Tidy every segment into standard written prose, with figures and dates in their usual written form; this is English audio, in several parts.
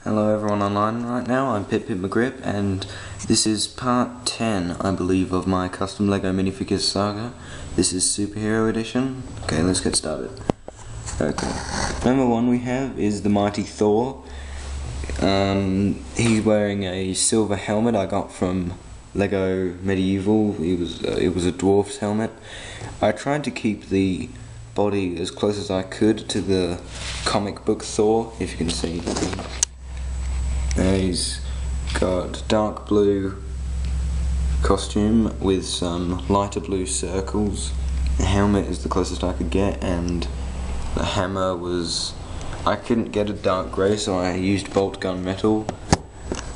Hello everyone online right now, I'm Pip McGrip and this is part 10, I believe, of my custom LEGO minifigures saga. This is Superhero Edition. Okay, let's get started. Okay, number one we have is the mighty Thor. He's wearing a silver helmet I got from LEGO Medieval. It was a dwarf's helmet. I tried to keep the body as close as I could to the comic book Thor, if you can see. Now he's got dark blue costume with some lighter blue circles. The helmet is the closest I could get, and the hammer was... I couldn't get a dark grey, so I used bolt gun metal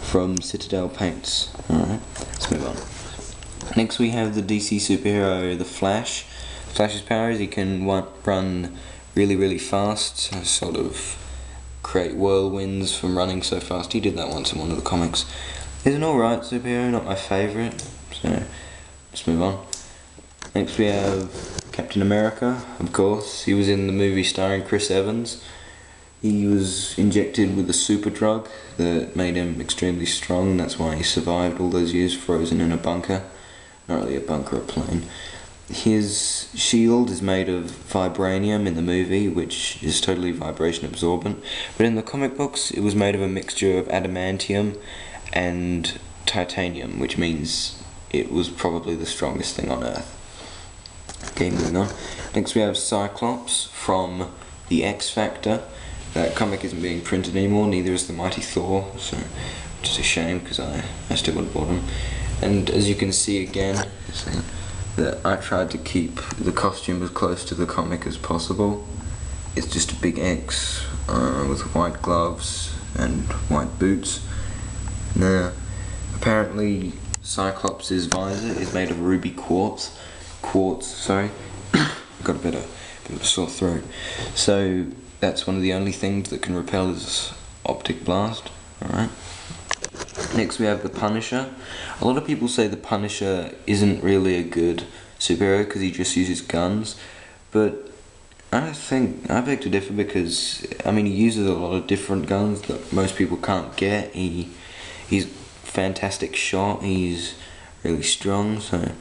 from Citadel Paints. Alright, let's move on. Next we have the DC superhero, the Flash. Flash's power is he can run really fast, sort of create whirlwinds from running so fast. He did that once in one of the comics. He's an alright superhero, not my favourite, so let's move on. Next we have Captain America, of course. He was in the movie starring Chris Evans. He was injected with a super drug that made him extremely strong. That's why he survived all those years frozen in a bunker. Not really a bunker, a plane. His shield is made of vibranium in the movie, which is totally vibration absorbent, but in the comic books it was made of a mixture of adamantium and titanium, which means it was probably the strongest thing on Earth. Okay, moving on. Next we have Cyclops from the X Factor. That comic isn't being printed anymore, neither is the mighty Thor, so which is a shame because I still would have bought him. And as you can see again, that I tried to keep the costume as close to the comic as possible. It's just a big X with white gloves and white boots. Now, apparently Cyclops' visor is made of ruby quartz. Got a bit of a sore throat. So that's one of the only things that can repel his optic blast. Alright. Next we have the Punisher. A lot of people say the Punisher isn't really a good superhero because he just uses guns, but I don't think, I beg to differ, because I mean he uses a lot of different guns that most people can't get. He's fantastic shot, he's really strong, so...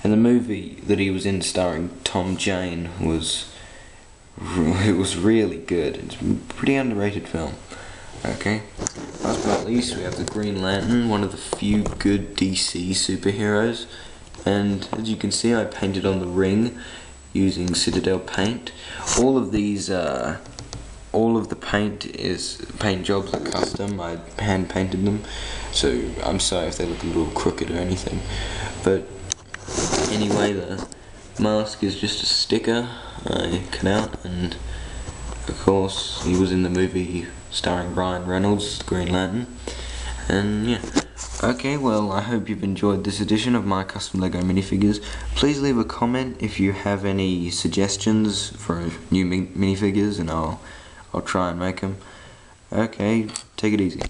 And the movie that he was in starring Tom Jane was really good. It's a pretty underrated film. Okay, last but not least we have the Green Lantern, one of the few good DC superheroes, and as you can see I painted on the ring using Citadel paint. All of these, all of the paint jobs are custom. I hand painted them, so I'm sorry if they look a little crooked or anything, but anyway, the mask is just a sticker I cut out, and of course he was in the movie starring Ryan Reynolds, Green Lantern, and yeah. Okay, well, I hope you've enjoyed this edition of my custom LEGO minifigures. Please leave a comment if you have any suggestions for new minifigures, and I'll try and make them. Okay, take it easy.